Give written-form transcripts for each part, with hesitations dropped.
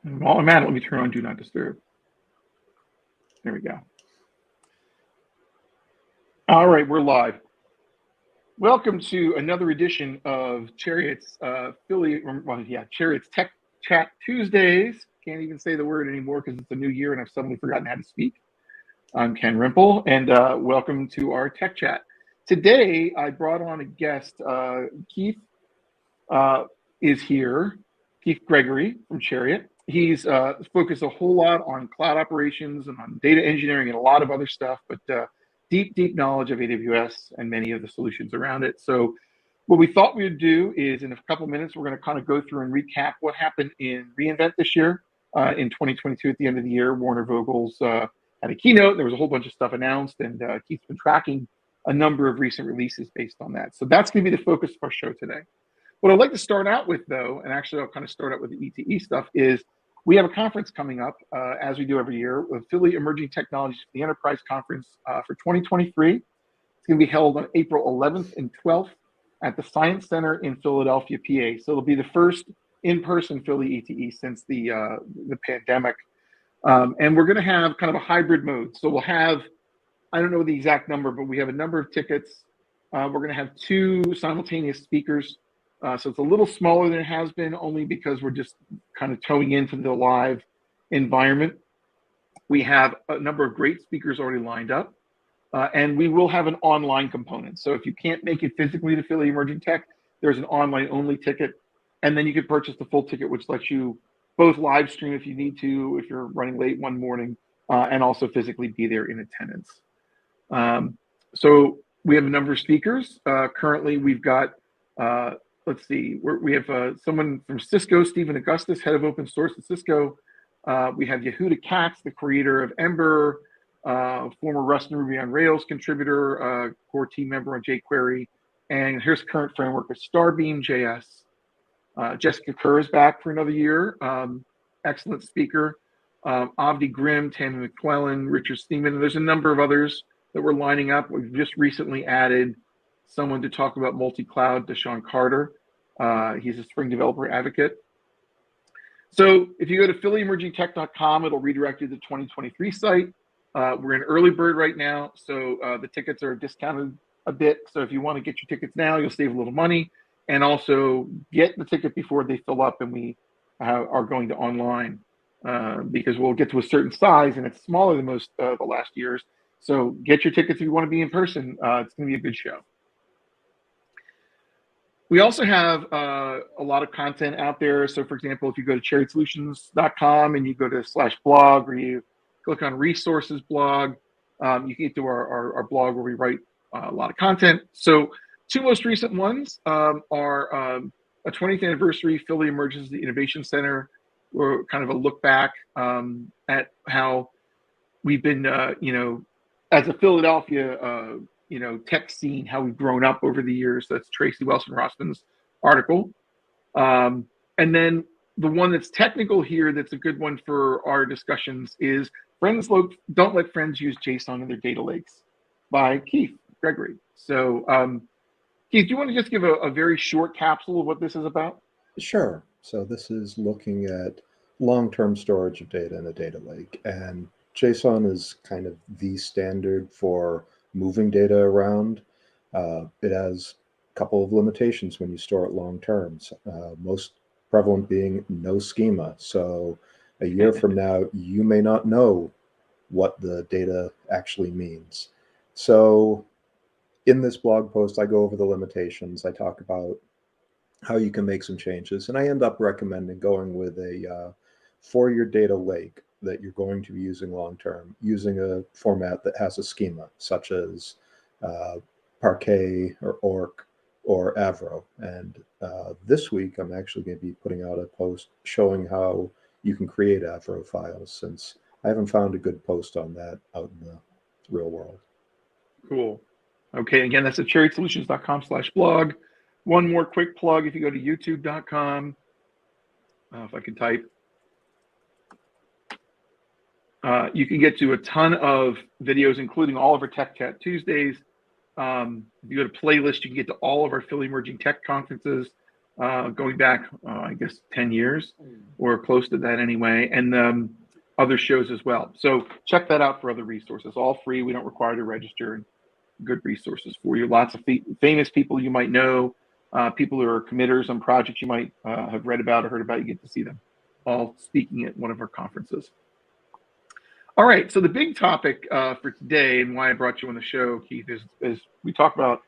While I'm at it, let me turn on Do Not Disturb. There we go. All right, we're live. Welcome to another edition of Chariot's Chariot's Tech Chat Tuesdays. Can't even say the word anymore because it's a new year and I've suddenly forgotten how to speak. I'm Ken Rimple, and welcome to our Tech Chat. Today, I brought on a guest. Keith is here, Keith Gregory from Chariot. He's focused a whole lot on cloud operations and on data engineering and a lot of other stuff, but deep knowledge of AWS and many of the solutions around it. So what we thought we would do is in a couple of minutes, we're going to kind of go through and recap what happened in reInvent this year. In 2022, at the end of the year, Werner Vogels had a keynote. There was a whole bunch of stuff announced, and Keith's been tracking a number of recent releases based on that. So that's going to be the focus of our show today. What I'd like to start out with, though, and actually I'll kind of start out with the ETE stuff, is we have a conference coming up, as we do every year, with Philly Emerging Technologies for the Enterprise Conference for 2023. It's going to be held on April 11th and 12th at the Science Center in Philadelphia, PA. So it'll be the first in-person Philly ETE since the pandemic. And we're going to have kind of a hybrid mode. So we'll have, I don't know the exact number, but we have a number of tickets. We're going to have 2 simultaneous speakers. So it's a little smaller than it has been, only because we're just kind of towing into the live environment. We have a number of great speakers already lined up, and we will have an online component. So if you can't make it physically to Philly Emerging Tech, there's an online only ticket, and then you could purchase the full ticket, which lets you both live stream if you need to, if you're running late one morning, and also physically be there in attendance. So we have a number of speakers. Currently, we've got let's see, we have someone from Cisco, Stephen Augustus, head of open source at Cisco. We have Yehuda Katz, the creator of Ember, former Rust and Ruby on Rails contributor, core team member on jQuery, and here's current framework of Starbeam.js. Jessica Kerr is back for another year. Excellent speaker. Avdi Grimm, Tammy McClellan, Richard Steeman. There's a number of others that we're lining up. We've just recently added someone to talk about multi-cloud, Deshaun Carter. He's a Spring Developer Advocate. So if you go to phillyemergingtech.com, it'll redirect you to the 2023 site. We're in early bird right now, so the tickets are discounted a bit. So if you want to get your tickets now, you'll save a little money. And also get the ticket before they fill up and we are going to online because we'll get to a certain size and it's smaller than most of the last years. So get your tickets if you want to be in person. It's going to be a good show. We also have a lot of content out there. So for example, if you go to cherrysolutions.com and you go to /blog or you click on resources blog, you can get to our blog where we write a lot of content. So 2 most recent ones are a 20th anniversary Philly Emergency Innovation Center, or kind of a look back at how we've been, as a Philadelphia, tech scene, how we've grown up over the years. That's Tracy Wilson-Rossman's article. And then the one that's technical here, that's a good one for our discussions, is Don't Let Friends Use JSON in Their Data Lakes by Keith Gregory. So Keith, do you want to just give a very short capsule of what this is about? Sure. So this is looking at long-term storage of data in a data lake. And JSON is kind of the standard for moving data around. It has a couple of limitations when you store it long term. Most prevalent being no schema. So a year from now, you may not know what the data actually means. So in this blog post, I go over the limitations. I talk about how you can make some changes. And I end up recommending going with for your data lake that you're going to be using long-term, using a format that has a schema, such as Parquet or Orc or Avro. And this week, I'm actually going to be putting out a post showing how you can create Avro files, since I haven't found a good post on that out in the real world. Cool. Okay, again, that's at cherrysolutions.com/blog. One more quick plug, if you go to youtube.com, if I can type, you can get to a ton of videos, including all of our Tech Chat Tuesdays. If you go to playlist, you can get to all of our Philly Emerging Tech conferences going back, I guess, 10 years or close to that anyway, and other shows as well. So check that out for other resources. All free. We don't require you to register. Good resources for you. Lots of famous people you might know, people who are committers on projects you might have read about or heard about. You get to see them all speaking at one of our conferences. All right, so the big topic for today and why I brought you on the show, Keith, is we talk about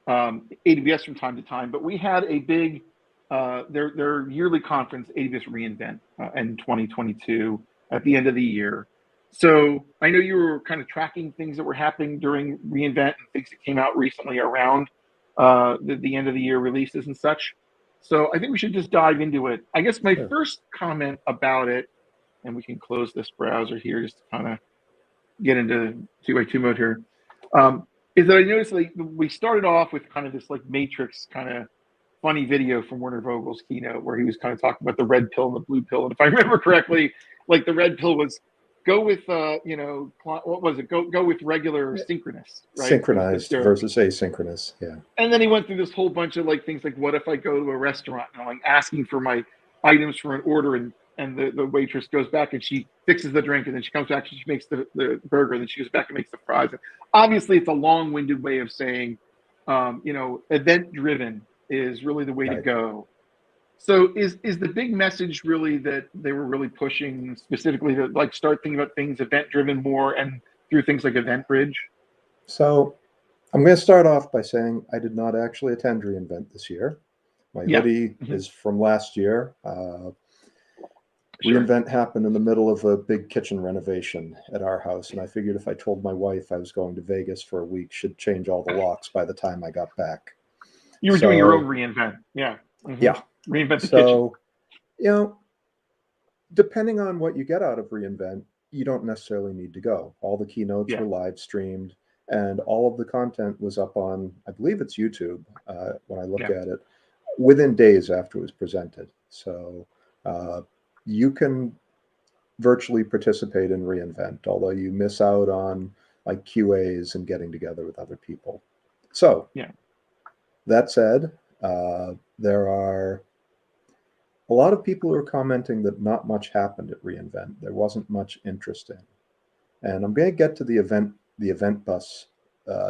AWS from time to time, but we had a big, their yearly conference, AWS reInvent in 2022 at the end of the year. So I know you were kind of tracking things that were happening during reInvent and things that came out recently around the end of the year releases and such. So I think we should just dive into it. I guess my first comment about it, and we can close this browser here just to kind of get into 2x2 mode here, is that I noticed like we started off with kind of this like Matrix kind of funny video from Werner Vogels' keynote where he was kind of talking about the red pill and the blue pill. And if I remember correctly, like the red pill was go with, what was it? Go with regular synchronous, right? Synchronized versus asynchronous, yeah. And then he went through this whole bunch of like things like, what if I go to a restaurant and I'm like asking for my items for an order and the waitress goes back and she fixes the drink and then she comes back and she makes the burger and then she goes back and makes the fries. And obviously, it's a long-winded way of saying, event-driven is really the way to go. So is the big message really that they were really pushing specifically to like start thinking about things event-driven more and through things like EventBridge? So I'm going to start off by saying I did not actually attend reInvent this year. My hoodie is from last year. reInvent happened in the middle of a big kitchen renovation at our house, and I figured if I told my wife I was going to Vegas for a week, she'd change all the locks by the time I got back. You were doing your own reInvent, yeah. Reinvent the kitchen. You know, depending on what you get out of reInvent, you don't necessarily need to go. All the keynotes were live streamed, and all of the content was up on, I believe it's YouTube, when I look at it, within days after it was presented. So you can virtually participate in reInvent, although you miss out on like QAs and getting together with other people. So that said, there are a lot of people who are commenting that not much happened at reInvent. There wasn't much interest in. And I'm going to get to the event bus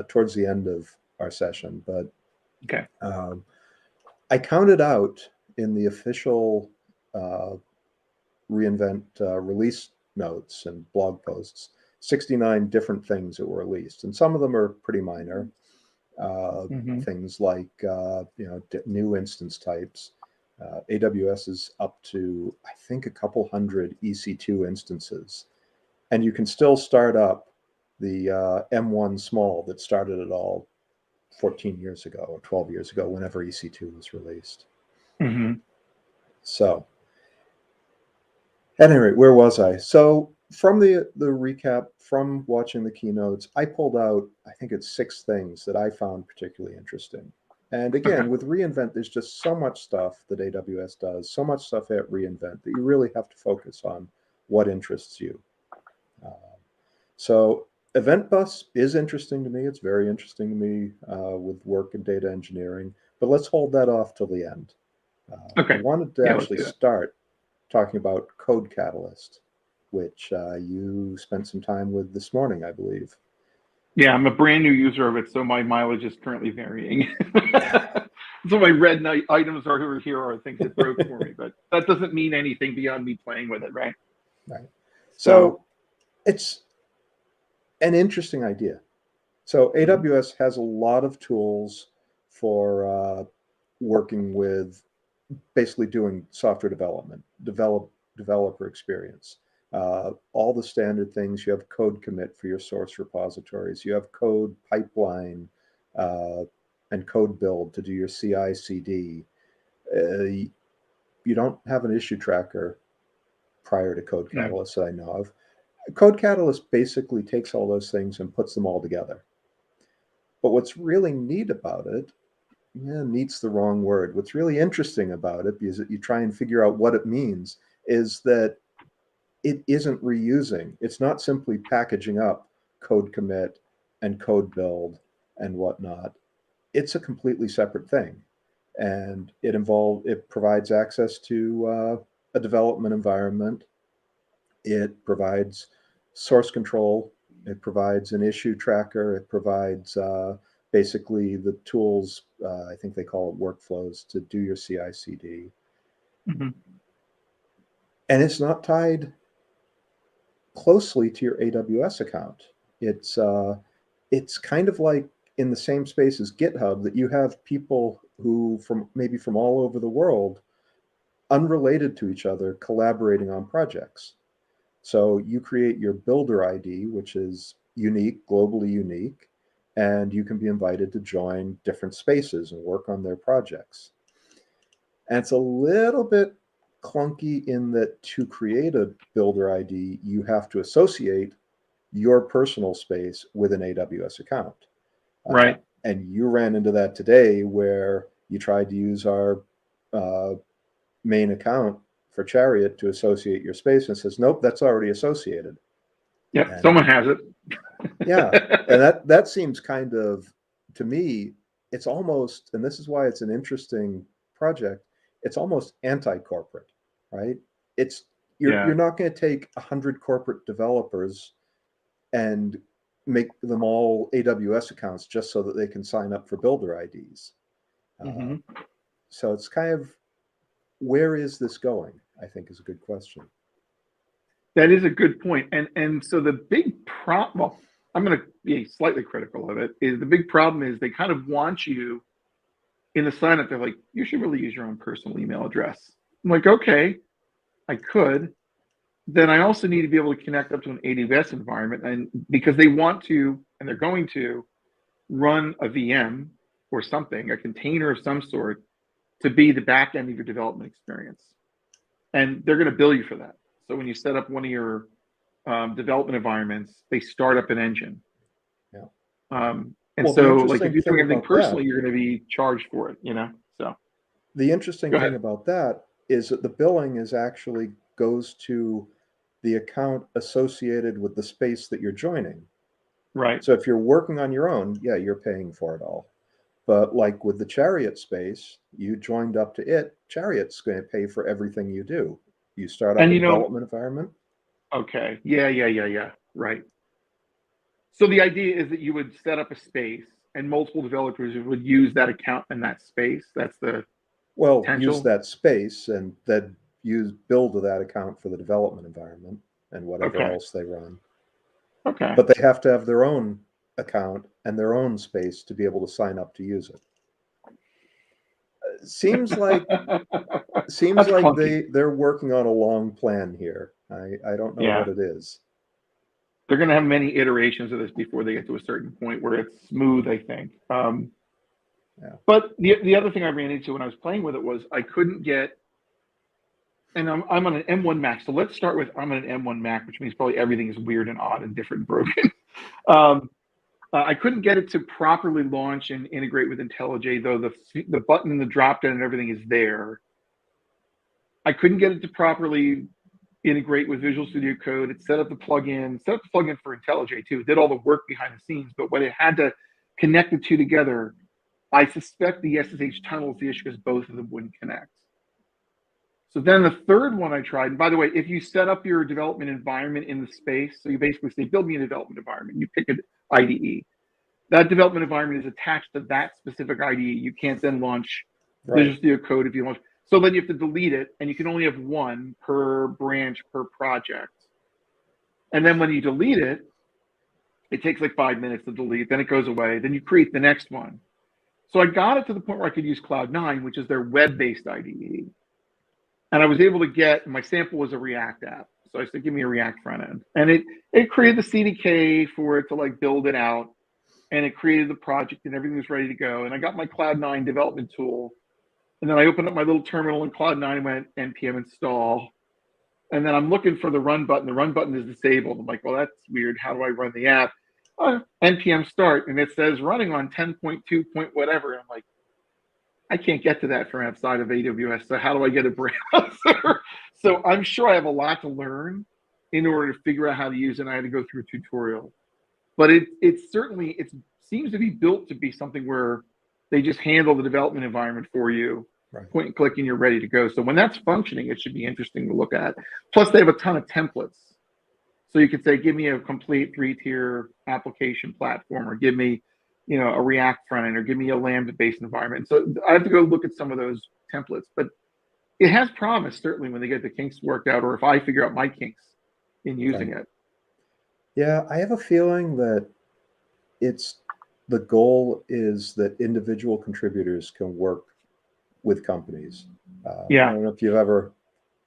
towards the end of our session, but I counted out in the official reInvent release notes and blog posts 69 different things that were released, and some of them are pretty minor. Things like new instance types. AWS is up to, I think, a couple hundred EC2 instances, and you can still start up the M1 small that started it all 14 years ago or 12 years ago, whenever EC2 was released. So at any rate, where was I? So from the recap, from watching the keynotes, I pulled out, I think it's 6 things that I found particularly interesting. And again, with reInvent, there's just so much stuff that AWS does, so much stuff at reInvent that you really have to focus on what interests you. So Event Bus is interesting to me. It's very interesting to me with work in data engineering, but let's hold that off till the end. I wanted to actually start talking about CodeCatalyst, which you spent some time with this morning, I believe. Yeah, I'm a brand new user of it, so my mileage is currently varying. So my red items are here are things that broke for me, but that doesn't mean anything beyond me playing with it, right? Right. So it's an interesting idea. So AWS has a lot of tools for working with basically doing software development, developer experience. All the standard things. You have code commit for your source repositories. You have code pipeline and code build to do your CI/CD. You don't have an issue tracker prior to CodeCatalyst that I know of. CodeCatalyst basically takes all those things and puts them all together. But what's really neat about it, neat's the wrong word. What's really interesting about it, because you try and figure out what it means, is that it isn't reusing. It's not simply packaging up code commit and code build and whatnot. It's a completely separate thing. And it provides access to a development environment. It provides source control. It provides an issue tracker. It provides basically the tools, I think they call it workflows, to do your CI/CD. Mm-hmm. And it's not tied closely to your AWS account. It's kind of like in the same space as GitHub, that you have people who maybe from all over the world, unrelated to each other, collaborating on projects. So you create your builder ID, which is unique, globally unique, and you can be invited to join different spaces and work on their projects. And it's a little bit clunky in that to create a builder ID, you have to associate your personal space with an AWS account. Right. And you ran into that today where you tried to use our main account for Chariot to associate your space, and it says, nope, that's already associated. Yep, And someone has it. yeah, and that seems kind of, to me, it's almost, and this is why it's an interesting project, it's almost anti-corporate, right? You're not going to take 100 corporate developers and make them all AWS accounts just so that they can sign up for builder IDs. Mm-hmm. So it's kind of, where is this going, I think, is a good question. That is a good point. And so the big problem, well, I'm going to be slightly critical of it, is the big problem is they kind of want you in the sign up. They're like, you should really use your own personal email address. I'm like, okay, I could. Then I also need to be able to connect up to an AWS environment, and because they want to, and they're going to run a VM or something, a container of some sort, to be the back end of your development experience. And they're going to bill you for that. So when you set up one of your development environments, they start up an engine. Yeah. And well, so like if you're doing everything personally, that, you're going to be charged for it, So the interesting thing about that is that the billing is actually goes to the account associated with the space that you're joining. Right. So if you're working on your own, yeah, you're paying for it all. But like with the Chariot space, you joined up to it. Chariot's going to pay for everything you do. You start up a development environment. Okay. Yeah. Right. So the idea is that you would set up a space and multiple developers would use that account in that space. That's the potential. Use that space and then build to that account for the development environment and whatever else they run. Okay. But they have to have their own account and their own space to be able to sign up to use it. Seems like they're working on a long plan here. I don't know what it is. They're going to have many iterations of this before they get to a certain point where it's smooth, I think. But the other thing I ran into when I was playing with it was I couldn't get, and I'm on an M1 Mac. So let's start with, I'm on an M1 Mac, which means probably everything is weird and odd and different and broken. I couldn't get it to properly launch and integrate with IntelliJ, though the button and the drop down and everything is there. I couldn't get it to properly integrate with Visual Studio Code. It set up the plugin for IntelliJ too. It did all the work behind the scenes, but when it had to connect the two together, I suspect the SSH tunnel is the issue because both of them wouldn't connect. So then the third one I tried, and by the way, if you set up your development environment in the space, so you basically say, build me a development environment, you pick an IDE. That development environment is attached to that specific IDE. You can't then launch Visual Studio Code if you launch. So then you have to delete it, and you can only have one per branch per project. And then when you delete it, it takes like 5 minutes to delete, then it goes away, then you create the next one. So I got it to the point where I could use Cloud9, which is their web-based IDE. And I was able to get, my sample was a React app. So I said, give me a React front end. And it created the CDK for it to like build it out. And it created the project and everything was ready to go. And I got my Cloud9 development tool. And then I opened up my little terminal in Cloud9 and went npm install. And then I'm looking for the run button. The run button is disabled. I'm like, well, that's weird. How do I run the app? npm start. And it says running on 10.2 point whatever. And I'm like, I can't get to that from outside of AWS. So how do I get a browser? So I'm sure I have a lot to learn in order to figure out how to use it. And I had to go through a tutorial. But it seems to be built to be something where they just handle the development environment for you. Right. Point and click, and you're ready to go. So when that's functioning, it should be interesting to look at. Plus, they have a ton of templates. So you could say, give me a complete 3-tier application platform, or give me, a React front end, or give me a Lambda-based environment. So I have to go look at some of those templates. But it has promise, certainly, when they get the kinks worked out, or if I figure out my kinks in using it. Yeah, I have a feeling that the goal is that individual contributors can work with companies. I don't know if you've ever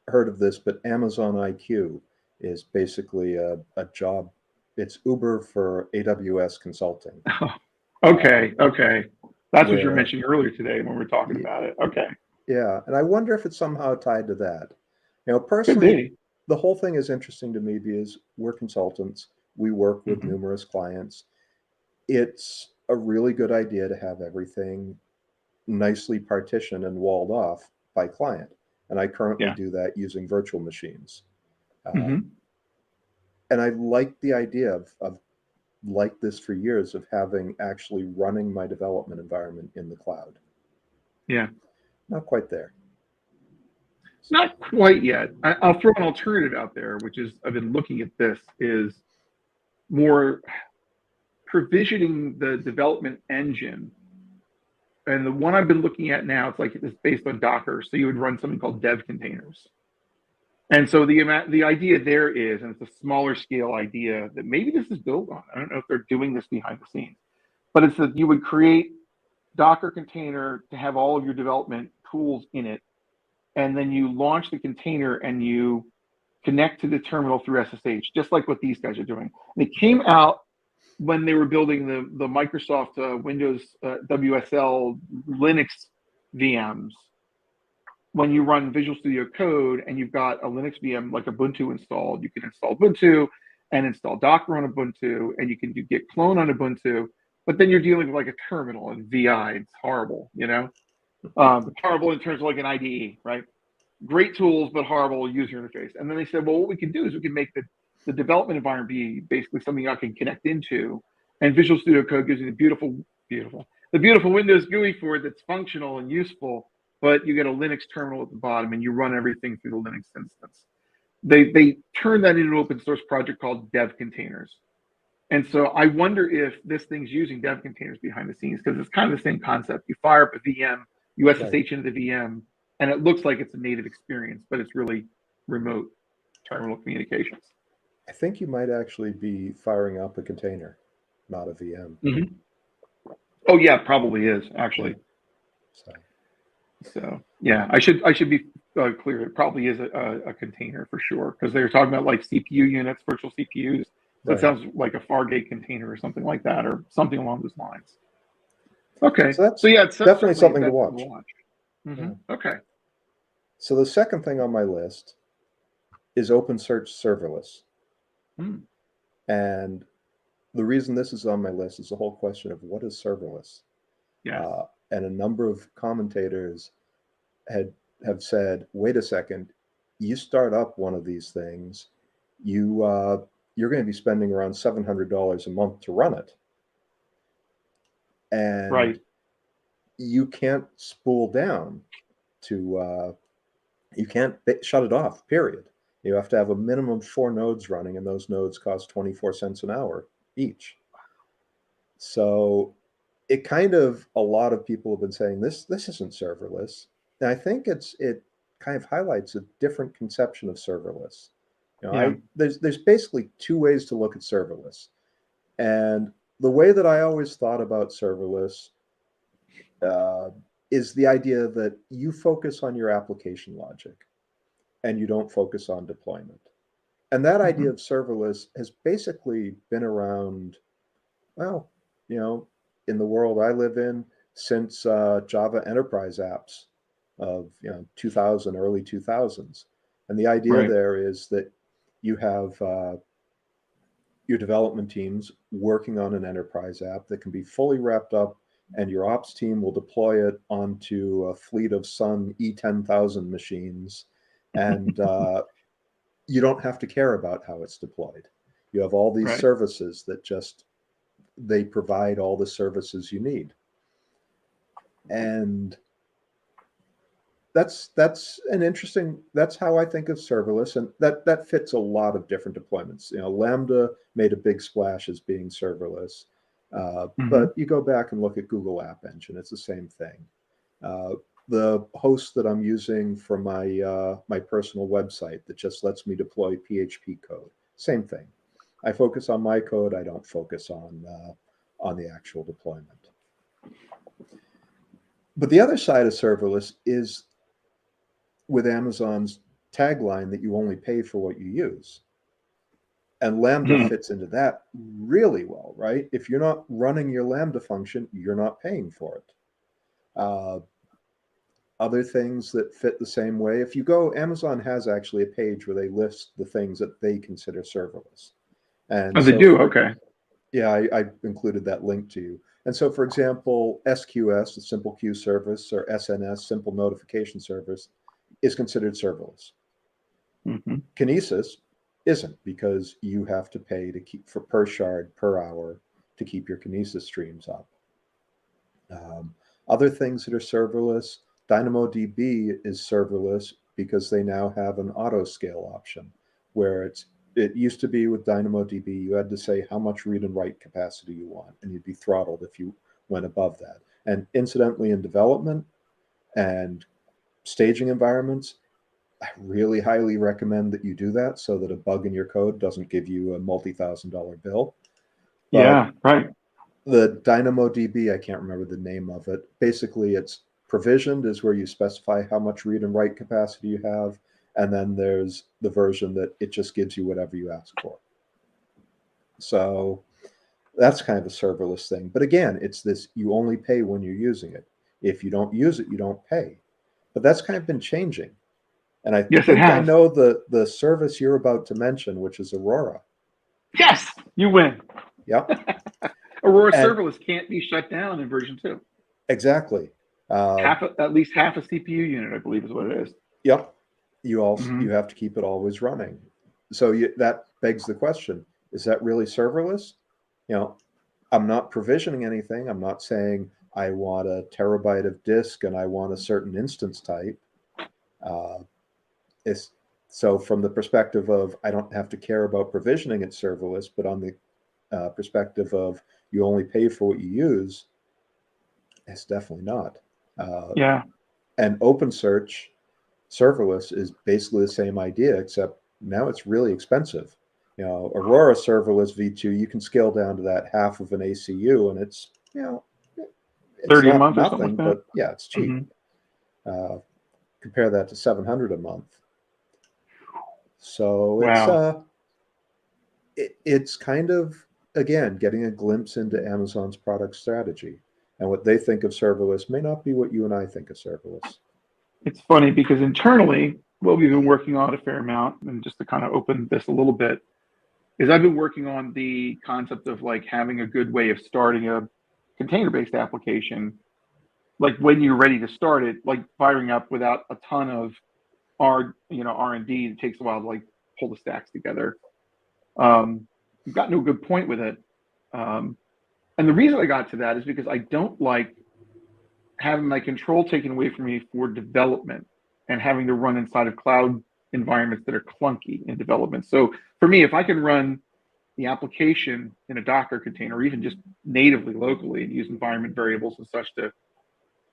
heard of this, but Amazon IQ is basically a job. It's Uber for AWS consulting. Okay. That's what you were where mentioning earlier today when we were talking about it. Okay. Yeah, and I wonder if it's somehow tied to that. Could Personally, be. the whole thing is interesting to me because we're consultants. We work with numerous clients. It's a really good idea to have everything nicely partitioned and walled off by client. And I currently Yeah. do that using virtual machines. Mm-hmm. And I like the idea of like this for years, of having actually running my development environment in the cloud. Yeah. Not quite there. Not quite yet. I'll throw an alternative out there, which is, I've been looking at this, is more provisioning the development engine. And the one I've been looking at now, it's based on Docker. So you would run something called dev containers. And so the idea there is, and it's a smaller scale idea that maybe this is built on. I don't know if they're doing this behind the scenes, but it's that you would create Docker container to have all of your development tools in it. And then you launch the container and you connect to the terminal through SSH, just like what these guys are doing. And it came out when they were building the Microsoft Windows WSL Linux VMs. When you run Visual Studio Code and you've got a Linux VM like Ubuntu installed, you can install Ubuntu and install Docker on Ubuntu, and you can do git clone on Ubuntu. But then you're dealing with like a terminal and VI. It's horrible, horrible in terms of like an IDE, right? Great tools, but horrible user interface. And then they said, well, what we can do is we can make the development environment be basically something I can connect into. And Visual Studio Code gives you the beautiful Windows GUI for it that's functional and useful, but you get a Linux terminal at the bottom and you run everything through the Linux instance. They turned that into an open source project called Dev Containers. And so I wonder if this thing's using dev containers behind the scenes, because it's kind of the same concept. You fire up a VM, you SSH into the VM, and it looks like it's a native experience, but it's really remote terminal communications. I think you might actually be firing up a container, not a VM. Mm-hmm. Oh yeah, probably is actually. So yeah, I should be clear. It probably is a container for sure, because they were talking about like CPU units, virtual CPUs. So it sounds like a Fargate container or something like that, or something along those lines. Okay. So yeah, it's definitely something to watch. Mm-hmm. Yeah. Okay. So the second thing on my list is OpenSearch Serverless. And the reason this is on my list is the whole question of what is serverless. Yeah. And a number of commentators have said, wait a second, you start up one of these things, you're going to be spending around $700 a month to run it. And you can't spool down to, you can't shut it off, period. You have to have a minimum 4 nodes running, and those nodes cost 24 cents an hour each. So it kind of, a lot of people have been saying this isn't serverless. And I think it kind of highlights a different conception of serverless. There's basically 2 ways to look at serverless. And the way that I always thought about serverless is the idea that you focus on your application logic and you don't focus on deployment. And that idea of serverless has basically been around, well, in the world I live in since Java enterprise apps of 2000, early 2000s. And the idea there is that you have your development teams working on an enterprise app that can be fully wrapped up, and your ops team will deploy it onto a fleet of Sun E10,000 machines, and you don't have to care about how it's deployed. You have all these services that they provide all the services you need. And that's an interesting. That's how I think of serverless, and that fits a lot of different deployments. Lambda made a big splash as being serverless, Hmm. but you go back and look at Google App Engine; it's the same thing. The host that I'm using for my personal website that just lets me deploy PHP code, same thing. I focus on my code. I don't focus on the actual deployment. But the other side of serverless is with Amazon's tagline that you only pay for what you use. And Lambda Hmm. fits into that really well, right? If you're not running your Lambda function, you're not paying for it. Uh, Other things that fit the same way, if you go, Amazon has actually a page where they list the things that they consider serverless. And Oh, they so do. for Okay. Yeah, I included that link to you. And so, for example, SQS, the Simple Queue Service, or SNS, Simple Notification Service, is considered serverless. Hmm. Kinesis isn't, because you have to pay to keep for per shard per hour to keep your Kinesis streams up. Other things that are serverless, DynamoDB is serverless because they now have an auto scale option, where it used to be with DynamoDB, you had to say how much read and write capacity you want, and you'd be throttled if you went above that. And incidentally, in development and staging environments, I really highly recommend that you do that so that a bug in your code doesn't give you a multi-$1,000 bill. But Yeah. Right. the DynamoDB, I can't remember the name of it. Basically, it's provisioned is where you specify how much read and write capacity you have. And then there's the version that it just gives you whatever you ask for. So that's kind of a serverless thing. But again, it's this, you only pay when you're using it. If you don't use it, you don't pay. But that's kind of been changing. And I Yes, it think I has. know the service you're about to mention, which is Aurora. Yes, you win. Yep. Aurora And Serverless can't be shut down in version 2. exactly. At least half a CPU unit, I believe, is what it is. Yep. You Hmm. have to keep it always running. So that begs the question: is that really serverless? You know, I'm not provisioning anything. I'm not saying I want a terabyte of disk and I want a certain instance type. Uh, it's so from the perspective of I don't have to care about provisioning it serverless, but on the perspective of you only pay for what you use, it's definitely not. Uh, Yeah. and OpenSearch serverless is basically the same idea, except now it's really expensive. Aurora serverless V2, you can scale down to that half of an ACU, and it's 30 a not month or something like nothing, that. but yeah, it's cheap. Hmm. Uh, Compare that to 700 a month. So Wow. it's kind of, again, getting a glimpse into Amazon's product strategy, and what they think of serverless may not be what you and I think of serverless. It's funny because internally, what we've been working on a fair amount, and just to kind of open this a little bit, is I've been working on the concept of like having a good way of starting a container-based application, like when you're ready to start it, like firing up without a ton of R&D. It takes a while to like pull the stacks together. I've gotten to a good point with it. Um, and the reason I got to that is because I don't like having my control taken away from me for development and having to run inside of cloud environments that are clunky in development. So for me, if I can run the application in a Docker container, or even just natively locally, and use environment variables and such to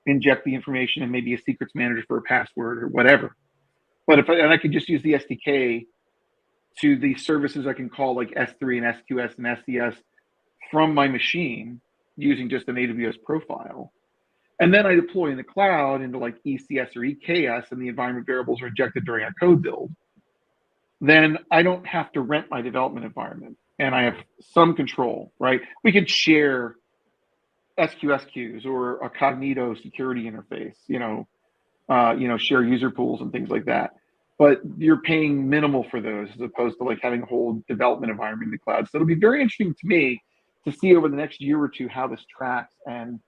inject the information and maybe a secrets manager for a password or whatever. But I could just use the SDK to the services I can call like S3 and SQS and SCS from my machine using just an AWS profile. And then I deploy in the cloud into like ECS or EKS, and the environment variables are injected during a code build. Then I don't have to rent my development environment, and I have some control, right? We could share SQS queues or a Cognito security interface, share user pools and things like that. But you're paying minimal for those as opposed to like having a whole development environment in the cloud. So it'll be very interesting to me to see over the next year or two how this tracks and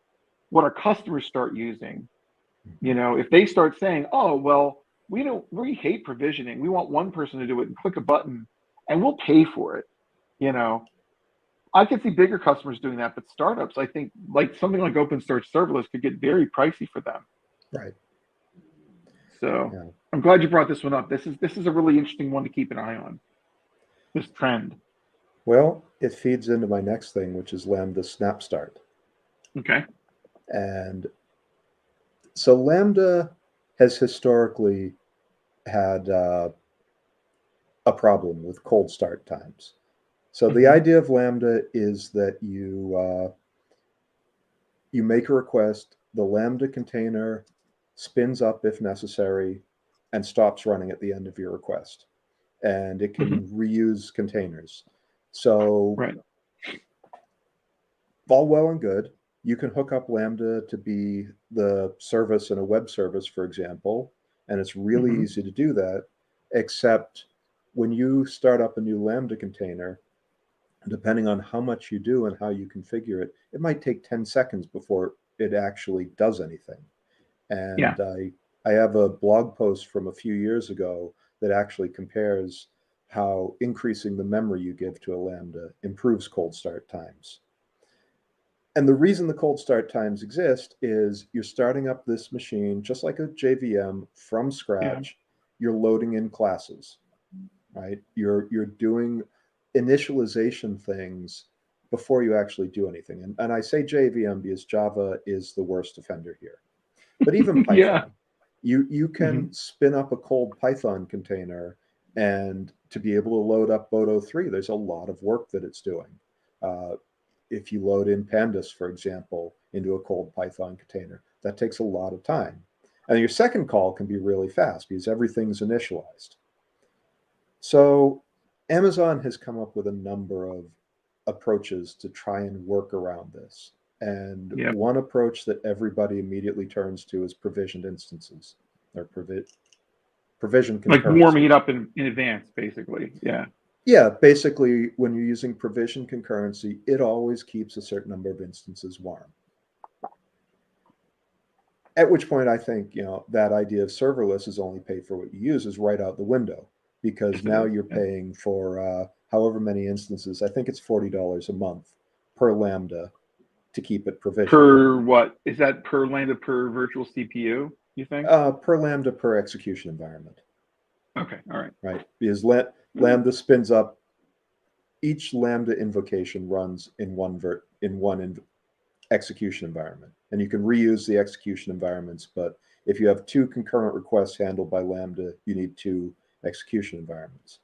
what our customers start using. If they start saying, "Oh, well, we hate provisioning. We want one person to do it and click a button, and we'll pay for it." You know, I could see bigger customers doing that, but startups, I think, like something like OpenSearch Serverless could get very pricey for them. Right. So Yeah. I'm glad you brought this one up. This is a really interesting one to keep an eye on. This trend. Well, it feeds into my next thing, which is Lambda Snapstart. Okay. And so Lambda has historically had a problem with cold start times. So the idea of Lambda is that you make a request, the Lambda container spins up if necessary, and stops running at the end of your request. And it can reuse containers. So Right. all well and good. You can hook up Lambda to be the service in a web service, for example, and it's really easy to do that, except when you start up a new Lambda container, depending on how much you do and how you configure it, it might take 10 seconds before it actually does anything. And I have a blog post from a few years ago that actually compares how increasing the memory you give to a Lambda improves cold start times. And the reason the cold start times exist is you're starting up this machine, just like a JVM, from scratch. You're loading in classes, right? You're doing initialization things before you actually do anything. And I say JVM because Java is the worst offender here. But even Python, you can spin up a cold Python container, and to be able to load up Boto 3, there's a lot of work that it's doing. If you load in Pandas, for example, into a cold Python container, that takes a lot of time. And your second call can be really fast because everything's initialized. So Amazon has come up with a number of approaches to try and work around this. And one approach that everybody immediately turns to is provisioned instances, or provision concurrency. Like warming it up in advance, basically. Yeah, basically, when you're using provision concurrency, it always keeps a certain number of instances warm. At which point, I think, that idea of serverless is only paid for what you use is right out the window, because now you're paying for however many instances. I think it's $40 a month per Lambda to keep it provisioned. Per what? Is that per Lambda per virtual CPU, you think? Per Lambda per execution environment. Okay, all right. Right, because Lambda spins up, each Lambda invocation runs in one execution environment. And you can reuse the execution environments, but if you have 2 concurrent requests handled by Lambda, you need 2 execution environments.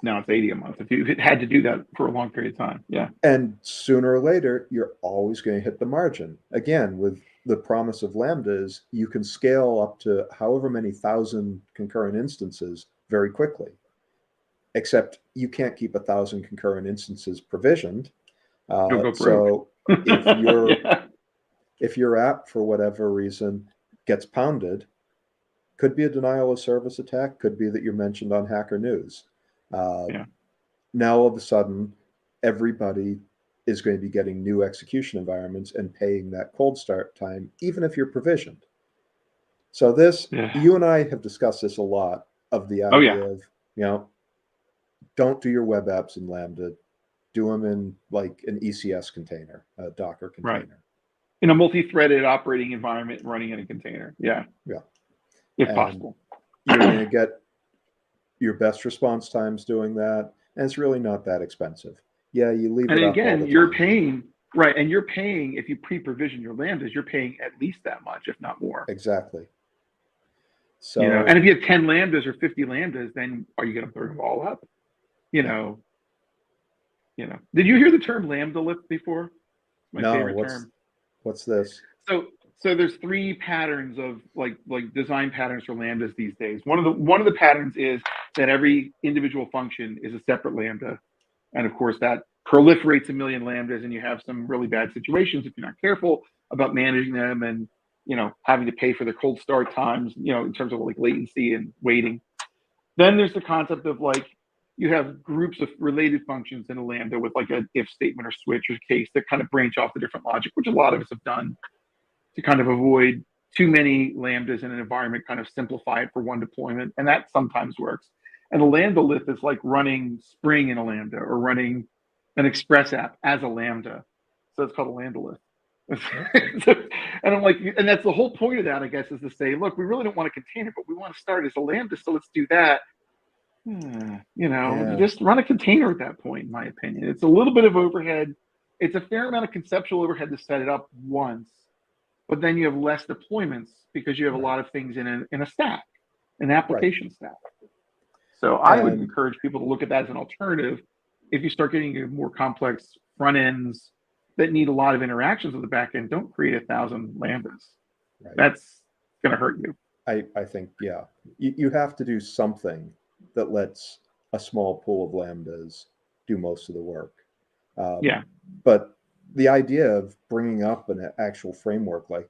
Now it's 80 a month if you had to do that for a long period of time. And sooner or later, you're always going to hit the margin. Again, with the promise of Lambda is you can scale up to however many 1,000 concurrent instances very quickly. Except you can't keep 1,000 concurrent instances provisioned. So if your app, for whatever reason, gets pounded, could be a denial of service attack, could be that you're mentioned on Hacker News. Now, all of a sudden, everybody is going to be getting new execution environments and paying that cold start time, even if you're provisioned. So you and I have discussed this a lot, of the idea of, don't do your web apps in Lambda, do them in like an ECS container, a Docker container. Right. In a multi-threaded operating environment running in a container. If possible. You're going to get your best response times doing that, and it's really not that expensive. You leave it up all the time. And again, you're paying, right, and you're paying, if you pre-provision your Lambdas, you're paying at least that much, if not more. Exactly. So, and if you have 10 Lambdas or 50 Lambdas, then are you going to burn them all up? Did you hear the term Lambda lift before? My favorite term. What's this? So there's 3 patterns of like design patterns for Lambdas these days. One of the patterns is that every individual function is a separate Lambda, and of course that proliferates a million Lambdas, and you have some really bad situations if you're not careful about managing them, and having to pay for the cold start times, in terms of like latency and waiting. Then there's the concept of like you have groups of related functions in a Lambda with like an if statement or switch or case that kind of branch off the different logic, which a lot of us have done to kind of avoid too many Lambdas in an environment, kind of simplify it for one deployment. And that sometimes works. And a Lambda lift is like running Spring in a Lambda or running an Express app as a Lambda. So it's called a Lambda lift. And I'm like, and that's the whole point of that, I guess, is to say, look, we really don't want a container, but we want to start as a Lambda, so let's do that. Just run a container at that point, in my opinion. It's a little bit of overhead. It's a fair amount of conceptual overhead to set it up once, but then you have less deployments because you have a lot of things in a stack, an application stack. So I would encourage people to look at that as an alternative. If you start getting more complex front ends that need a lot of interactions with the back end, don't create 1,000 Lambdas. Right. That's going to hurt you. I think, yeah, you have to do something that lets a small pool of Lambdas do most of the work. But the idea of bringing up an actual framework like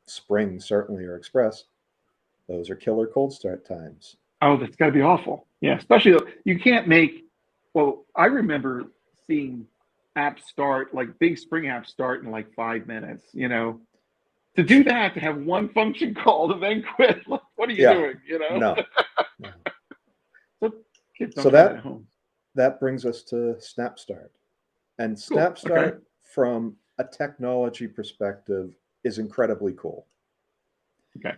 Spring, certainly, or Express, those are killer cold start times. Oh, that's got to be awful. Yeah, especially you can't make, well, I remember seeing apps start, like big Spring apps start in like 5 minutes, To do that, to have one function call to then quit, what are you doing, No. So that brings us to Snapstart. And Snapstart, from a technology perspective, is incredibly cool. Okay.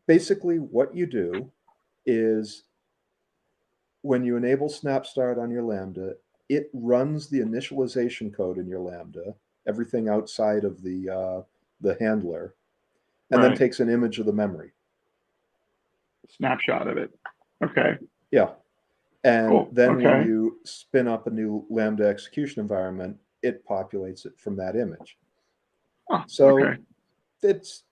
Basically, what you do is when you enable Snapstart on your Lambda, it runs the initialization code in your Lambda, everything outside of the handler, and then takes an image of the memory. Snapshot of it. Okay. Yeah. And then when you spin up a new Lambda execution environment, it populates it from that image. It's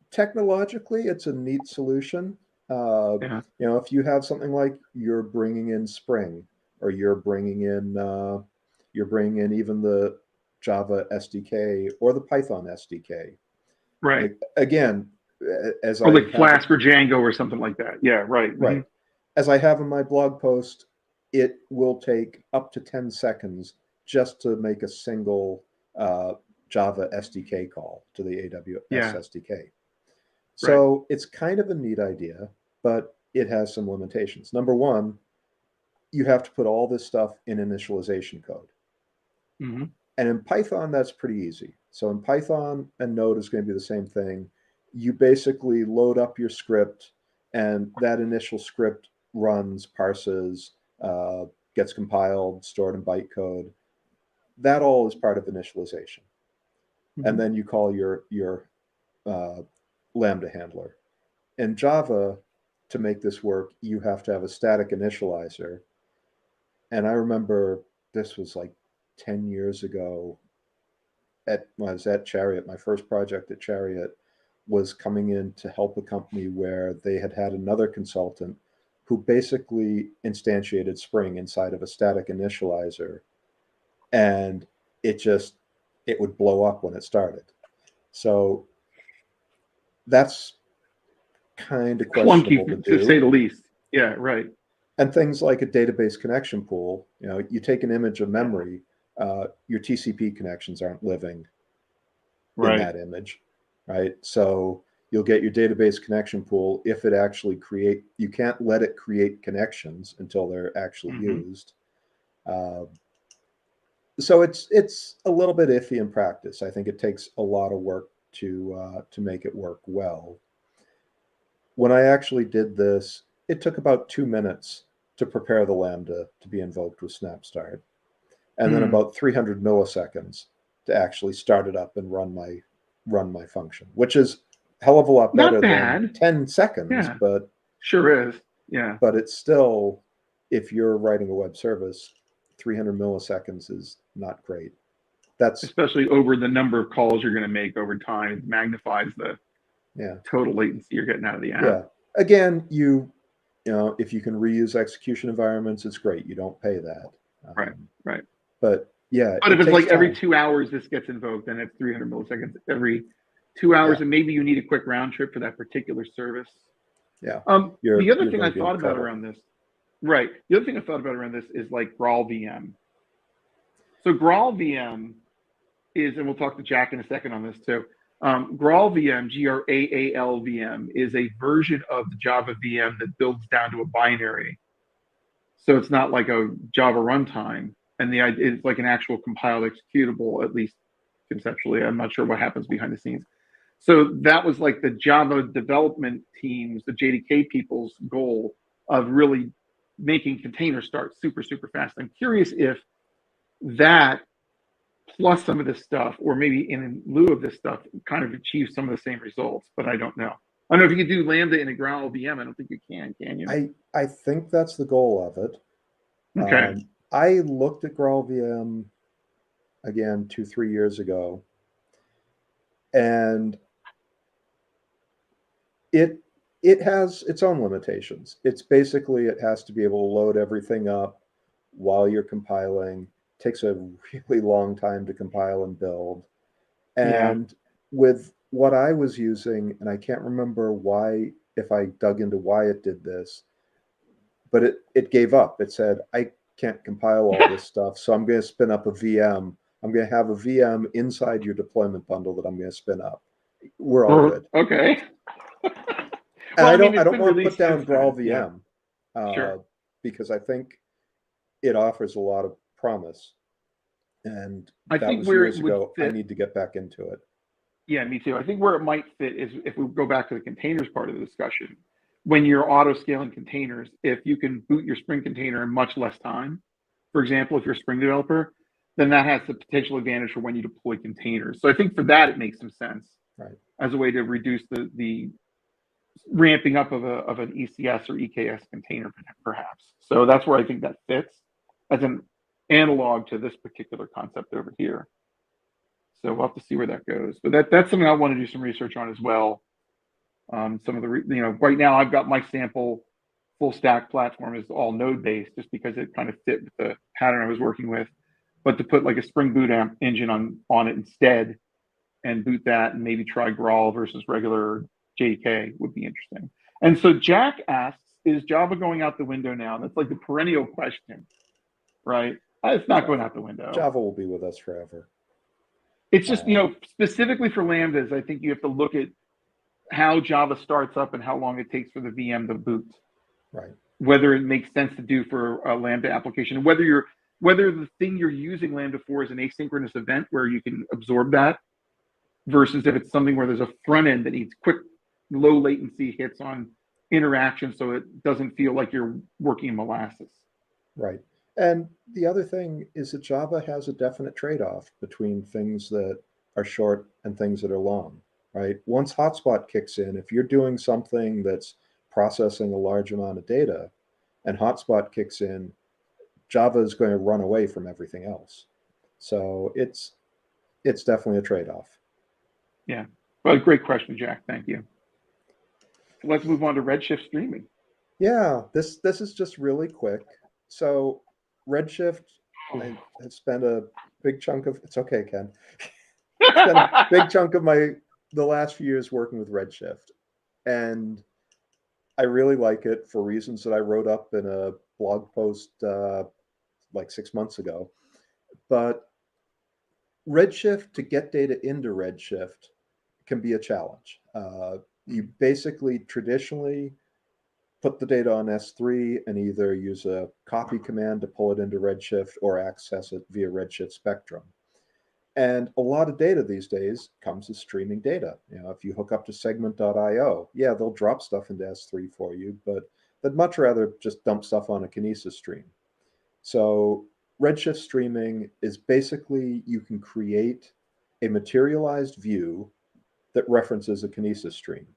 technologically, it's a neat solution. If you have something like you're bringing in Spring, or you're bringing in even the Java SDK or the Python SDK. Right. Like, again, or like Flask or Django or something like that. Yeah, right. Right. Mm-hmm. As I have in my blog post, it will take up to 10 seconds just to make a single Java SDK call to the AWS SDK. So it's kind of a neat idea, but it has some limitations. Number one, you have to put all this stuff in initialization code. Mm-hmm. And in Python, that's pretty easy. So in Python, and Node is going to be the same thing. You basically load up your script, and that initial script runs, parses, gets compiled, stored in bytecode. That all is part of initialization. Mm-hmm. And then you call your Lambda handler. In Java, to make this work, you have to have a static initializer. And I remember this was like 10 years ago when I was at Chariot. My first project at Chariot was coming in to help a company where they had another consultant who basically instantiated Spring inside of a static initializer, and it would blow up when it started. So that's kind of questionable to do, to say the least. Yeah, right. And things like a database connection pool, you take an image of memory, your TCP connections aren't living in that image, right? So you'll get your database connection pool. If it actually you can't let it create connections until they're actually used. So it's a little bit iffy in practice. I think it takes a lot of work to make it work well. When I actually did this, it took about 2 minutes to prepare the Lambda to be invoked with Snapstart, and then about 300 milliseconds to actually start it up and run my function, which is a hell of a lot better than 10 seconds. But sure is. Yeah. But it's still, if you're writing a web service, 300 milliseconds is not great. That's especially over the number of calls you're going to make over time. It magnifies the total latency you're getting out of the app. Yeah. Again, if you can reuse execution environments, it's great. You don't pay that. Right. But yeah. But if it's like every 2 hours this gets invoked, then it's 300 milliseconds every 2 hours, and maybe you need a quick round trip for that particular service. Yeah. The other thing I thought about around this, the other thing I thought about around this is like GRLVM. So GRLVM is, and we'll talk to Jack in a second on this too. GRLVM, GRAALVM, is a version of the Java VM that builds down to a binary. So it's not like a Java runtime, and the idea is like an actual compiled executable, at least conceptually. I'm not sure what happens behind the scenes. So that was like the Java development teams, the JDK people's goal of really making containers start super, super fast. I'm curious if that plus some of this stuff, or maybe in lieu of this stuff, kind of achieves some of the same results, but I don't know. I don't know if you could do Lambda in a GRLVM. I don't think you can you? I think that's the goal of it. Okay. I looked at GRLVM again 2-3 years ago, and it has its own limitations. It's basically, it has to be able to load everything up while you're compiling. It takes a really long time to compile and build. And with what I was using, and I can't remember why, if I dug into why it did this, but it gave up. It said, I can't compile all this stuff, so I'm going to spin up a VM. I'm going to have a VM inside your deployment bundle that I'm going to spin up. We're all good. Okay. And I don't want to put down GRLVM, Sure. because I think it offers a lot of promise. And I that think was where years it would ago. fit, I need to get back into it. yeah, me too. I think where it might fit is if we go back to the containers part of the discussion. When you're auto scaling containers, if you can boot your Spring container in much less time, for example, if you're a Spring developer, then that has the potential advantage for when you deploy containers. So I think for that, it makes some sense, Right, as a way to reduce the ramping up of an ECS or EKS container, perhaps. So that's where I think that fits as an analog to this particular concept over here. So we'll have to see where that goes. But that's something I want to do some research on as well. Some of the, right now I've got my sample full stack platform is all node based, just because it kind of fit with the pattern I was working with. But to put like a Spring Boot engine on it instead, and boot that, and maybe try Graal versus regular JDK would be interesting. And so Jack asks, is Java going out the window now? That's like the perennial question, right? It's not going out the window. Java will be with us forever. It's just, specifically for Lambdas, I think you have to look at how Java starts up and how long it takes for the VM to boot. Right. Whether it makes sense to do for a Lambda application, whether the thing you're using Lambda for is an asynchronous event where you can absorb that, versus if it's something where there's a front end that needs quick, low latency hits on interaction, so it doesn't feel like you're working in molasses. Right. And the other thing is that Java has a definite trade-off between things that are short and things that are long, right? Once hotspot kicks in, if you're doing something that's processing a large amount of data and hotspot kicks in, Java is going to run away from everything else. So it's definitely a trade-off. Yeah. Well, great question, Jack. Thank you. So let's move on to Redshift streaming. Yeah, this is just really quick. So Redshift, I have spent a big chunk of, it's okay, Ken. Spent a big chunk of the last few years working with Redshift. And I really like it for reasons that I wrote up in a blog post like 6 months ago. But Redshift, to get data into Redshift, can be a challenge. You basically traditionally put the data on S3 and either use a copy command to pull it into Redshift or access it via Redshift Spectrum. And a lot of data these days comes as streaming data. If you hook up to segment.io, yeah, they'll drop stuff into S3 for you, but they'd much rather just dump stuff on a Kinesis stream. So Redshift streaming is basically, you can create a materialized view that references a Kinesis stream.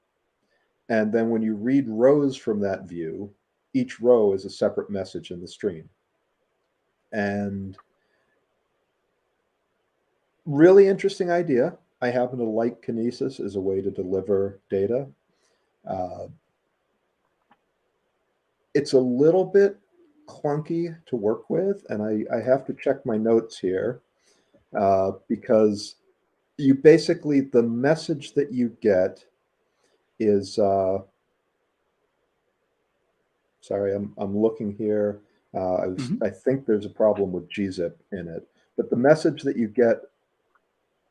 And then when you read rows from that view, each row is a separate message in the stream. And really interesting idea. I happen to like Kinesis as a way to deliver data. It's a little bit clunky to work with, and I have to check my notes here because you basically, the message that you get is, sorry, I'm looking here. I think there's a problem with gzip in it, but the message that you get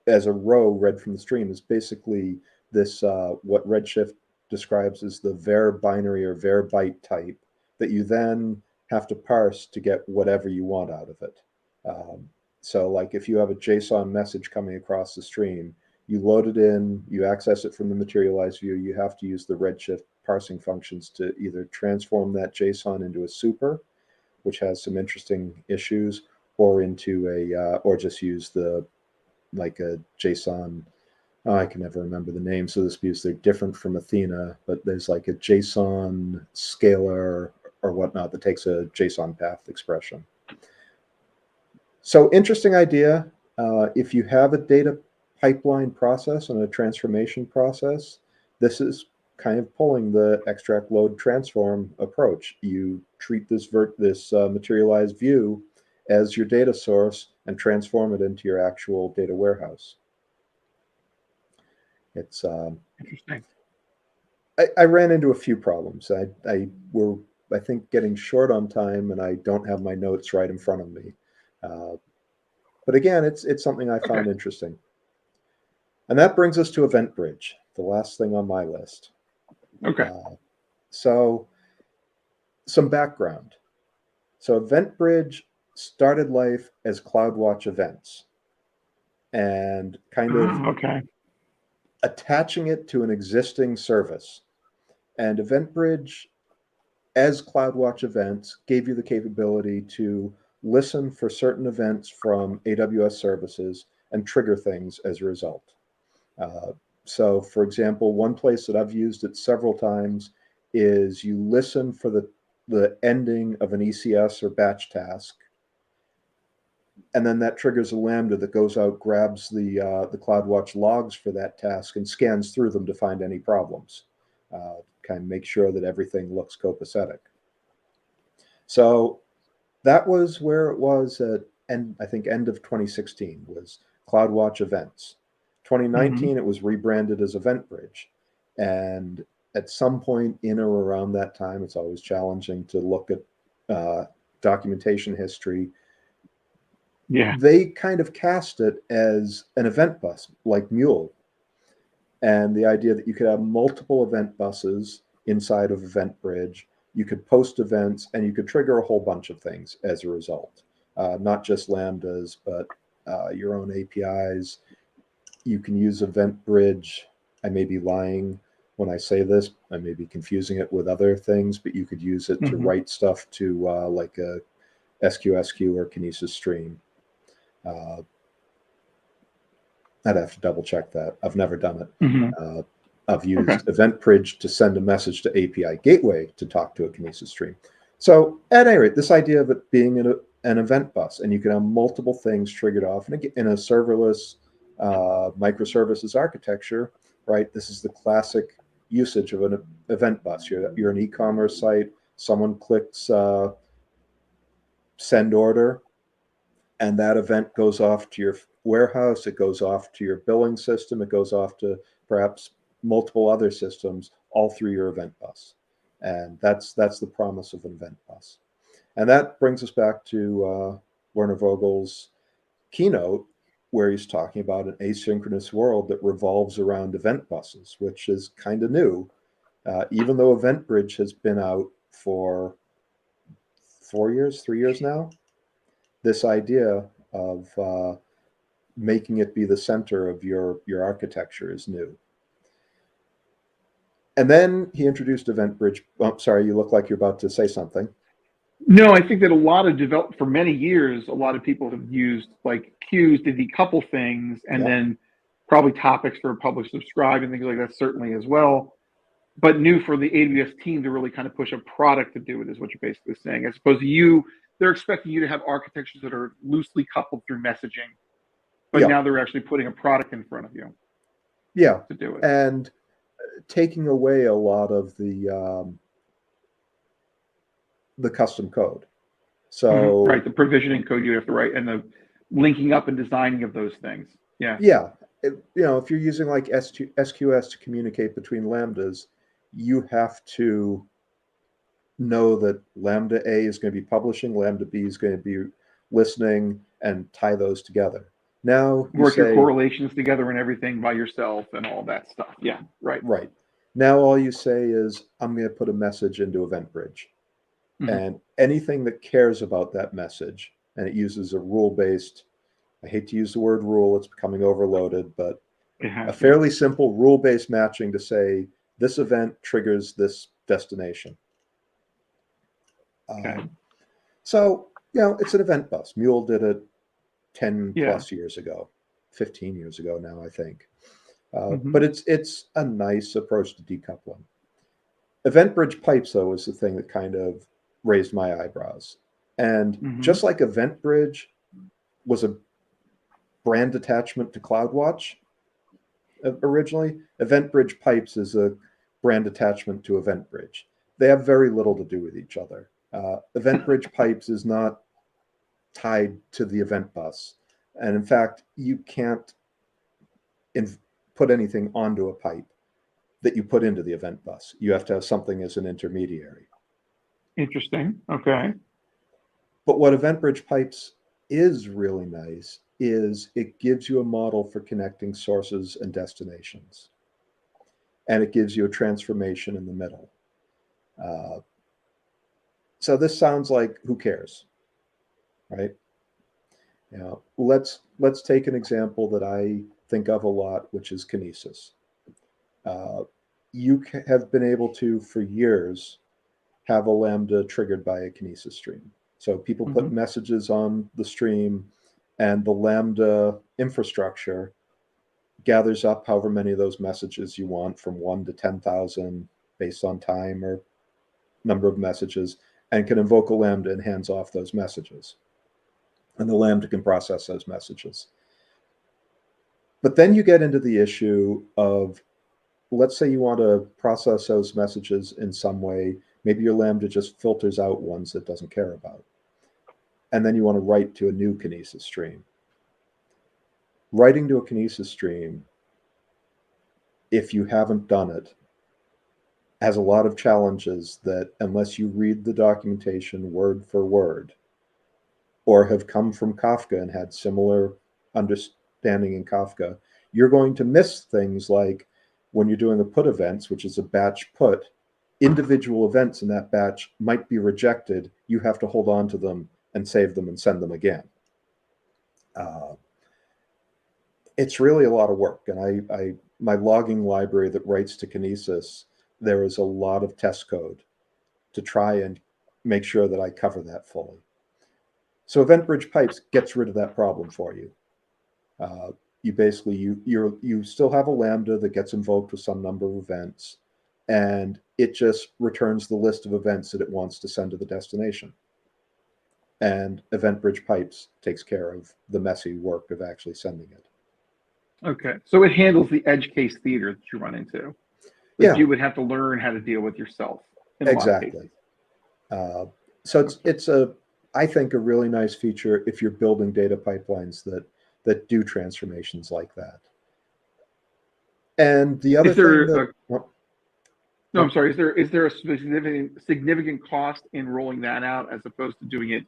as a row read from the stream is basically this, what Redshift describes as the var binary or var byte type that you then have to parse to get whatever you want out of it. So like if you have a JSON message coming across the stream, you load it in, you access it from the materialized view, you have to use the Redshift parsing functions to either transform that JSON into a super, which has some interesting issues, or into a, or just use the, like a JSON, oh, I can never remember the name, so this because they're different from Athena, but there's like a JSON scalar or whatnot that takes a JSON path expression. So interesting idea. If you have a data pipeline process and a transformation process, this is kind of pulling the extract, load, transform approach. You treat this materialized view as your data source and transform it into your actual data warehouse. It's Interesting. I ran into a few problems. I think getting short on time, and I don't have my notes right in front of me. But again, it's something I found interesting. And that brings us to EventBridge, the last thing on my list. Okay. So some background. So EventBridge started life as CloudWatch events and kind of attaching it to an existing service. And EventBridge, as CloudWatch events, gave you the capability to listen for certain events from AWS services and trigger things as a result. So, for example, one place that I've used it several times is you listen for the ending of an ECS or batch task, and then that triggers a Lambda that goes out, grabs the CloudWatch logs for that task, and scans through them to find any problems. Kind of make sure that everything looks copacetic. So that was where it was at end of 2016 was CloudWatch events. 2019, it was rebranded as EventBridge. And at some point in or around that time, it's always challenging to look at documentation history. Yeah. They kind of cast it as an event bus, like Mule. And the idea that you could have multiple event buses inside of EventBridge, you could post events, and you could trigger a whole bunch of things as a result. Not just Lambdas, but your own APIs. You can use EventBridge. I may be lying when I say this. I may be confusing it with other things, but you could use it to write stuff to like a SQSQ or Kinesis stream. I'd have to double check that. I've never done it. I've used EventBridge to send a message to API Gateway to talk to a Kinesis stream. So at any rate, this idea of it being an event bus, and you can have multiple things triggered off in a serverless microservices architecture, right? This is the classic usage of an event bus. You're an e-commerce site. Someone clicks send order, and that event goes off to your warehouse. It goes off to your billing system. It goes off to perhaps multiple other systems, all through your event bus. And that's the promise of an event bus. And that brings us back to Werner Vogels' keynote, where he's talking about an asynchronous world that revolves around event buses, which is kind of new. Even though EventBridge has been out for 3 years now, this idea of making it be the center of your architecture is new. And then he introduced EventBridge. Oh, sorry, you look like you're about to say something. No, I think that a lot of for many years, a lot of people have used like queues to decouple things, and then probably topics for publish subscribe and things like that certainly as well. But new for the AWS team to really kind of push a product to do it is what you're basically saying. As opposed to they're expecting you to have architectures that are loosely coupled through messaging, but now they're actually putting a product in front of you. Yeah, to do it and taking away a lot of the custom code. So right, the provisioning code you have to write and the linking up and designing of those things. Yeah. If you're using like SQS to communicate between Lambdas, you have to know that Lambda A is going to be publishing, Lambda B is going to be listening, and tie those together. Now work your correlations together and everything by yourself and all that stuff. Yeah, right. Right. Now all you say is, I'm going to put a message into EventBridge. And anything that cares about that message, and it uses a rule-based I hate to use the word rule, it's becoming overloaded, but Yeah. a fairly simple rule-based matching to say this event triggers this destination. Okay. So, it's an event bus. Mule did it 10 Yeah. plus years ago, 15 years ago now, I think. Mhm. But it's a nice approach to decoupling. EventBridge Pipes, though, was the thing that kind of raised my eyebrows. And Mhm. just like EventBridge was a brand attachment to CloudWatch originally, EventBridge Pipes is a brand attachment to EventBridge. They have very little to do with each other. EventBridge Pipes is not tied to the event bus. And in fact, you can't put anything onto a pipe that you put into the event bus. You have to have something as an intermediary. Interesting. Okay. But what EventBridge Pipes is really nice is it gives you a model for connecting sources and destinations. And it gives you a transformation in the middle. So this sounds like, who cares, right? Let's take an example that I think of a lot, which is Kinesis. You have been able to, for years, have a Lambda triggered by a Kinesis stream. So people put messages on the stream, and the Lambda infrastructure gathers up however many of those messages you want, from 1 to 10,000 based on time or number of messages, and can invoke a Lambda and hands off those messages. And the Lambda can process those messages. But then you get into the issue of, let's say you want to process those messages in some way. Maybe your Lambda just filters out ones it doesn't care about. And then you want to write to a new Kinesis stream. Writing to a Kinesis stream, if you haven't done it, has a lot of challenges that, unless you read the documentation word for word, or have come from Kafka and had similar understanding in Kafka, you're going to miss things like, when you're doing a put events, which is a batch put, individual events in that batch might be rejected. You have to hold on to them and save them and send them again. It's really a lot of work. And my logging library that writes to Kinesis, there is a lot of test code to try and make sure that I cover that fully. So EventBridge Pipes gets rid of that problem for you. You basically, you still have a Lambda that gets invoked with some number of events, and it just returns the list of events that it wants to send to the destination. And EventBridge Pipes takes care of the messy work of actually sending it. Okay. So it handles the edge case theater that you run into, that you would have to learn how to deal with yourself in a lot of cases. So it's I think, a really nice feature if you're building data pipelines that do transformations like that. And the other thing no, I'm sorry. Is there a significant cost in rolling that out as opposed to doing it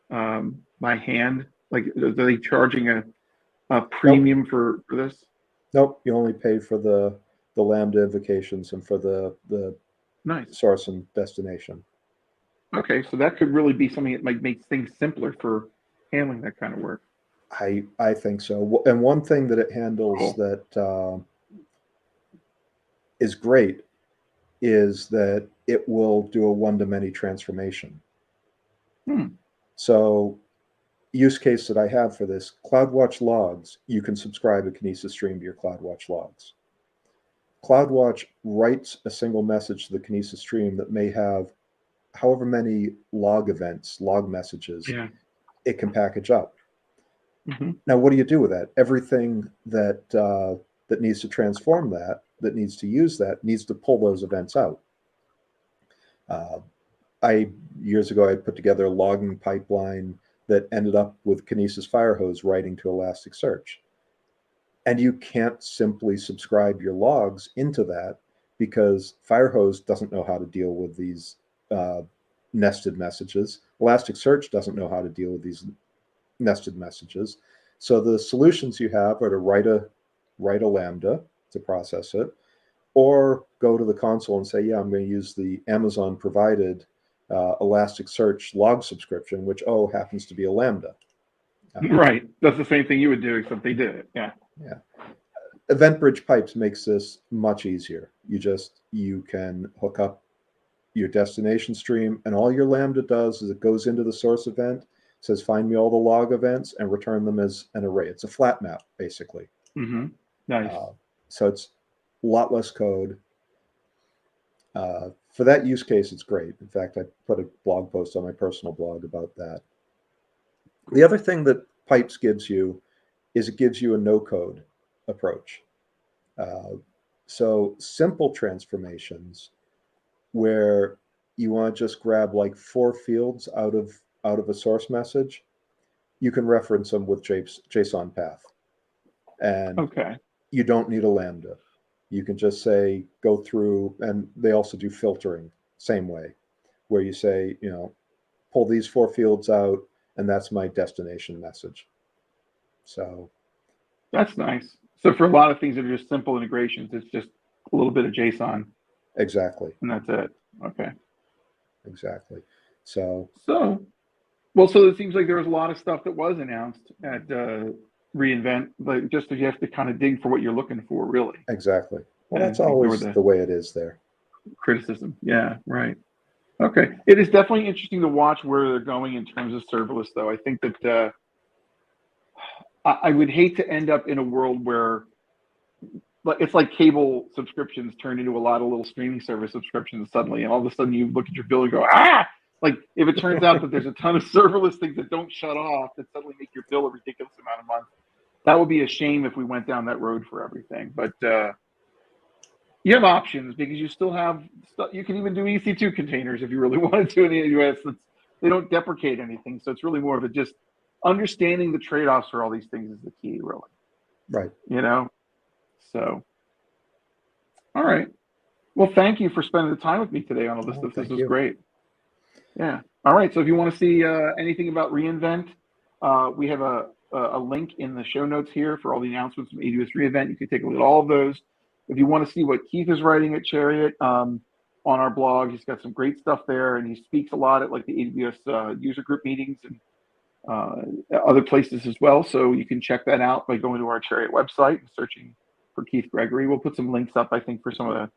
by hand? Like, are they charging a premium for this? Nope. You only pay for the Lambda invocations and for the nice source and destination. Okay, so that could really be something that might make things simpler for handling that kind of work. I think so. And one thing that it handles that is great is that it will do a one-to-many transformation. So, use case that I have for this, CloudWatch logs, you can subscribe a Kinesis stream to your CloudWatch logs. CloudWatch writes a single message to the Kinesis stream that may have however many log events, log messages, it can package up. Now, what do you do with that? Everything that that needs to transform that needs to use that, needs to pull those events out. Years ago, I put together a logging pipeline that ended up with Kinesis Firehose writing to Elasticsearch. And you can't simply subscribe your logs into that, because Firehose doesn't know how to deal with these nested messages. Elasticsearch doesn't know how to deal with these nested messages. So the solutions you have are to write a Lambda to process it, or go to the console and say, yeah, I'm going to use the Amazon provided Elasticsearch log subscription, which happens to be a Lambda. Right. That's the same thing you would do, except they did it. Yeah. Yeah. EventBridge Pipes makes this much easier. You can hook up your destination stream, and all your Lambda does is it goes into the source event, says find me all the log events, and return them as an array. It's a flat map, basically. Mm-hmm. Nice. So it's a lot less code. For that use case, it's great. In fact, I put a blog post on my personal blog about that. The other thing that Pipes gives you is it gives you a no-code approach. So simple transformations where you want to just grab like 4 fields out of a source message, you can reference them with JSON path. And okay. You don't need a Lambda. You can just say, go through, and they also do filtering, same way, where you say, pull these 4 fields out, and that's my destination message. So that's nice. So for a lot of things that are just simple integrations, it's just a little bit of JSON. Exactly. And that's it. Okay. Exactly. So it seems like there was a lot of stuff that was announced at reInvent, but just you have to kind of dig for what you're looking for, really. Exactly. Well, that's always the way it is there. Criticism. Yeah, right. Okay. It is definitely interesting to watch where they're going in terms of serverless, though. I think that I would hate to end up in a world where it's like cable subscriptions turn into a lot of little streaming service subscriptions suddenly, and all of a sudden you look at your bill and go, ah! Like if it turns out that there's a ton of serverless things that don't shut off that suddenly make your bill a ridiculous amount of money, that would be a shame if we went down that road for everything. But you have options because you still have stuff. You can even do EC2 containers if you really wanted to in the AWS. They don't deprecate anything, so it's really more of a just understanding the trade-offs for all these things is the key, really. Right. So, all right. Well, thank you for spending the time with me today on all this stuff. This was great. Yeah. All right. So if you want to see anything about reInvent, we have a link in the show notes here for all the announcements from AWS reInvent. You can take a look at all of those. If you want to see what Keith is writing at Chariot on our blog, he's got some great stuff there, and he speaks a lot at like the AWS user group meetings and other places as well. So you can check that out by going to our Chariot website and searching for Keith Gregory. We'll put some links up, I think, for some of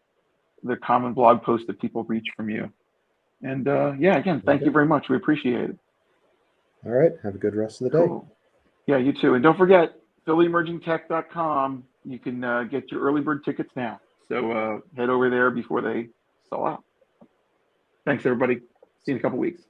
the common blog posts that people reach from you. And again, thank you very much. We appreciate it. All right. Have a good rest of the day. Cool. Yeah, you too. And don't forget, PhillyEmergingTech.com. You can get your early bird tickets now. So head over there before they sell out. Thanks, everybody. See you in a couple weeks.